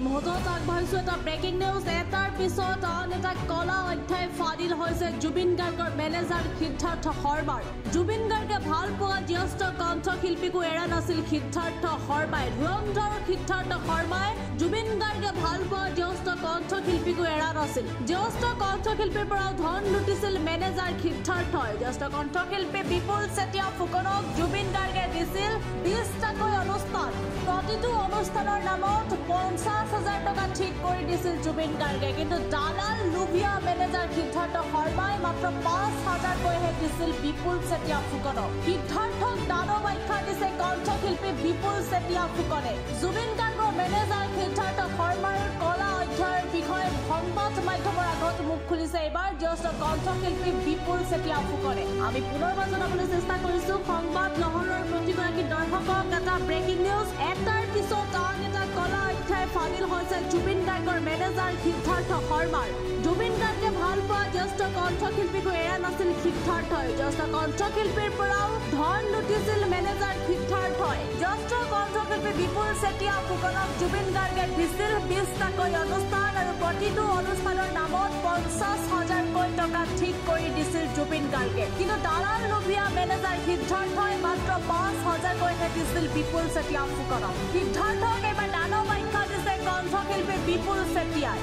মুহূৰ্তত আগবাঢ়িছো এটা ব্ৰেকিং নিউজ এটাৰ পিছত আন এটা কলা অধ্যায় ফাদিল হৈছে জুবিন গাৰ্গৰ মেনেজাৰ সিদ্ধাৰ্থ শৰ্মাৰ জুবিন গাৰ্গে ভাল পোৱা জ্যেষ্ঠ কণ্ঠশিল্পীকো এৰা নাছিল সিদ্ধাৰ্থ শৰ্মাই ধুৰন্ধৰ সিদ্ধাৰ্থ শৰ্মাই জুবিন গাৰ্গে ভাল পোৱা জ্যেষ্ঠ কণ্ঠশিল্পীকো এৰা নাছিল জ্যেষ্ঠ কণ্ঠশিল্পীৰ পৰা ধন লুটিছিল মেনেজাৰ সিদ্ধাৰ্থই জ্যেষ্ঠ কণ্ঠশিল্পী বিপুল চেতিয়া ফুকনক জুবিন গাৰ্গে দিছিল 20টাকৈ অনুষ্ঠান প্ৰতিটো অনুষ্ঠানৰ নামত 50,000 টকা ঠিক কৰি দিছিল জুবিন গাৰ্গে কিন্তু দালাল লুভিয়া মেনেজাৰ সিদ্ধাৰ্থ শৰ্মাই মাত্ৰ 5,000 কৈহে দিছিল বিপুল চেতিয়া ফুকনক সিদ্ধাৰ্থক দানৱ আখ্যা দিছে কণ্ঠশিল্পী বিপুল চেতিয়া ফুকনে জুবিন গাৰ্গৰ মেনেজাৰ সিদ্ধাৰ্থ শৰ্মাৰ কলা অধ্যায়ৰ বিষয়ে সংবাদ মাধ্যমৰ আগত মুখ খুলিছে এবাৰ জ্যেষ্ঠ কণ্ঠশিল্পী বিপুল চেতিয়া ফুকনে আমি পুনৰবাৰ জনাবলৈ চেষ্টা কৰিছো সংবাদ লহৰৰ প্ৰতিগৰাকী দৰ্শকক এটা ব্ৰেকিং নিউজ এটাৰ পিছত আন এটা কলা অধ্যায় ফাদিল হৈছে জুবিন গাৰ্গৰ মেনেজাৰ সিদ্ধাৰ্থ শৰ্মাৰ জুবিন গাৰ্গে ভাল পোৱা জ্যেষ্ঠ কণ্ঠশিল্পীকো এৰা নাছিল সিদ্ধাৰ্থই জ্যেষ্ঠ কণ্ঠশিল্পীৰ পৰাও ধন লুটিছিল মেনেজাৰ সিদ্ধাৰ্থই জ্যেষ্ঠ কণ্ঠশিল্পী বিপুল চেতিয়া ফুকনক জুবিন গাৰ্গে দিছিল 20টাকৈ অনুষ্ঠান আৰু প্ৰতিটো অনুষ্ঠানৰ নামত 50,000কৈ টকা ঠিক কৰি দিছিল জুবিন গাৰ্গে কিন্তু দালাল লুভিয়া মেনেজাৰ সিদ্ধাৰ্থই মাত্ৰ 5,000কৈহে দিছিল বিপুল চেতিয়া ফুকনক সিদ্ধাৰ্থক এবাৰ দানৱ আখ্যা দিছে কণ্ঠশিল্পী বিপুল চেতিয়াই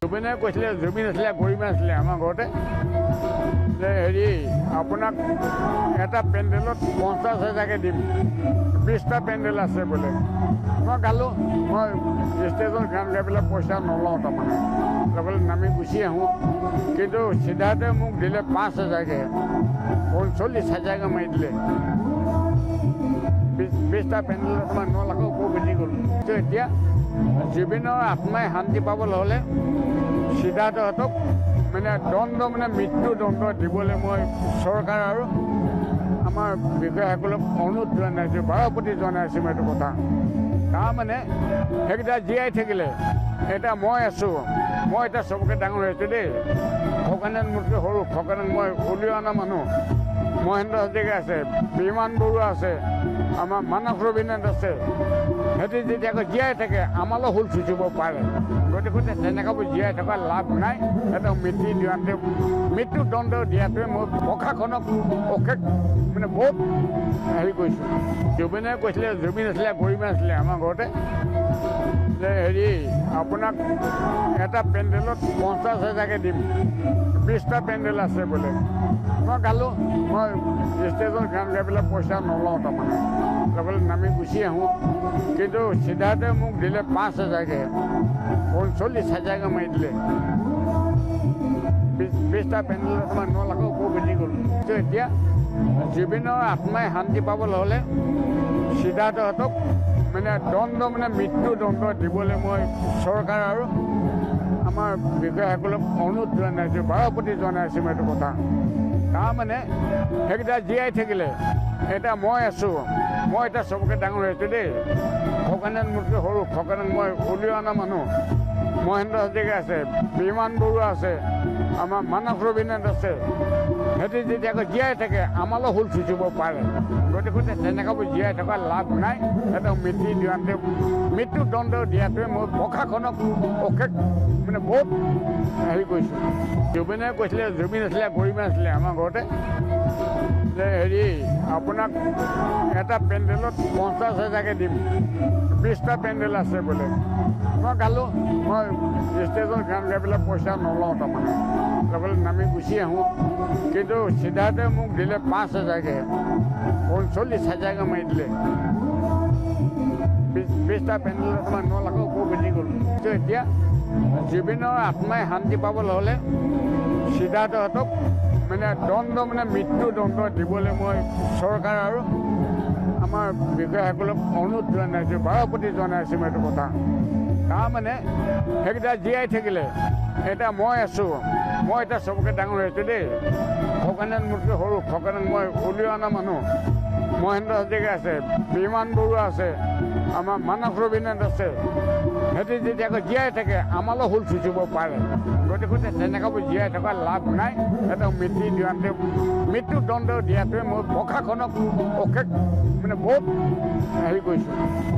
জুবিনে কৈছিলে জুবিন আছিলে গৰিমা আছিলে আমাৰ ঘৰতে যে হেৰি আপোনাক এটা পেণ্ডেলত 50,000কৈ দিম 20টা পেণ্ডেল আছে বোলে মই গালোঁ মই ষ্টেজত গান গাই পেলাই পইচা নলওঁ তাৰমানে লগতে নামি গুচি আহোঁ কিন্তু সিদ্ধাৰ্থে মোক দিলে 5,000কৈ 45,000কৈ মাৰি দিলে 20টা পেণ্ডেলত তোমাৰ 9 লাখৰ ওপৰ গুচি গ'ল তো এতিয়া জুবিনৰ আত্মাই শান্তি পাবলৈ হ'লে সিদ্ধাৰ্থহঁতক মানে দণ্ড মানে মৃত্যু দণ্ড দিবলৈ মই চৰকাৰ আৰু আমাৰ বিষয়াসকলক অনুৰোধ জনাইছোঁ বাৰপতি জনাইছোঁ এইটো কথা তাৰমানে সেইকেইটা জীয়াই থাকিলে এতিয়া মই আছোঁ মই এতিয়া চবকে ডাঙৰ হৈছোঁ দেই খগেন মোতকৈ সৰু খগেনক মই উলিয়াই অনা মানুহ মহেন্দ্ৰ হাজৰিকা আছে বিমান বৰুৱা আছে আমাৰ মানস ৰবীন্দ্ৰনাথ আছে সিহঁতে যেতিয়াকৈ জীয়াই থাকে আমালৈ হুল চুচিব পাৰে গতিকে তেনেকুৱাবোৰ জীয়াই থকাৰ লাভ নাই সিহঁতক মৃত্যু দণ্ড দিয়াটোৱে মই প্ৰশাসনক অশেষ মানে বহুত হেৰি কৰিছোঁ জুবিনে কৈছিলে জুবিন আছিলে গৰিমা আছিলে আমাৰ ঘৰতে যে হেৰি আপোনাক এটা পেণ্ডেলত 50,000কৈ দিম 20টা পেণ্ডেল আছে বোলে মই গালোঁ মই ষ্টেজত গান গাই পেলাই পইচা নলওঁ তাৰমানে লগতে নামি গুচি আহোঁ কিন্তু সিদ্ধাৰ্থে মোক দিলে 5,000কৈ 45,000কৈ মাৰি দিলে 20টা পেণ্ডেলত তোমাৰ 9 লাখৰ ওপৰ গুচি গ'ল তো এতিয়া জুবিনৰ আত্মাই শান্তি পাবলৈ হ'লে সিদ্ধাৰ্থহঁতক মানে দণ্ড মানে মৃত্যু দণ্ড দিবলৈ মই চৰকাৰ আৰু আমাৰ বিষয়াসকলক অনুৰোধ জনাইছোঁ বাৰপতি জনাইছোঁ এইটো কথা তাৰমানে সেইকেইটা জীয়াই থাকিলে এতিয়া মই আছোঁ মই এতিয়া চবকে ডাঙৰ হৈছোঁ দেই খগেন মোতকৈ সৰু খগেনক মই উলিয়াই অনা মানুহ মহেন্দ্ৰ হাজৰিকা আছে বিমান বৰুৱা আছে আমাৰ মানস ৰবীন্দ্ৰনাথ আছে সিহঁতে যেতিয়াকৈ জীয়াই থাকে আমালৈ হুল চুচিব পাৰে গতিকে তেনেকুৱাবোৰ জীয়াই থকাৰ লাভ নাই সিহঁতক মৃত্যু দণ্ড দিয়াটোৱে মই প্ৰশাসনক অশেষ মানে বহুত হেৰি কৰিছোঁ জুবিনে কৈছিলে জুবিন আছিলে গৰিমা আছিলে আমাৰ ঘৰতে যে হেৰি আপোনাক এটা পেণ্ডেলত 50,000কৈ দিম 20টা পেণ্ডেল আছে বোলে মই গালোঁ মই ষ্টেজত গান গাই পেলাই পইচা নলওঁ তাৰমানে লগতে নামি গুচি আহোঁ কিন্তু সিদ্ধাৰ্থে মোক দিলে 5,000কৈ 45,000কৈ মাৰি দিলে 20টা পেণ্ডেলত তোমাৰ 9 লাখৰ ওপৰ গুচি গ'ল তো এতিয়া জুবিনৰ আত্মাই শান্তি পাবলৈ হ'লে সিদ্ধাৰ্থহঁতক মানে দণ্ড মানে মৃত্যু দণ্ড দিবলৈ মই চৰকাৰ আৰু আমাৰ বিষয়াসকলক অনুৰোধ জনাইছোঁ বাৰপতি জনাইছোঁ এইটো কথা তাৰমানে সেইকেইটা জীয়াই থাকিলে এতিয়া মই আছোঁ মই এতিয়া চবকে ডাঙৰ হৈছোঁ দেই খগেন মোতকৈ সৰু খগেনক মই উলিয়াই অনা মানুহ মহেন্দ্ৰ হাজৰিকা আছে বিমান বৰুৱা আছে আমাৰ মানস ৰবীন্দ্ৰনাথ আছে সিহঁতে যেতিয়াকৈ জীয়াই থাকে আমালৈ হুল চুচিব পাৰে গতিকে তেনেকৈ জীয়াই থকাৰ লাভ নাই সিহঁতক মৃত্যুদণ্ড দিয়াটোৱে মই প্ৰশাসনক অশেষ মানে বহুত হেৰি কৰিছোঁ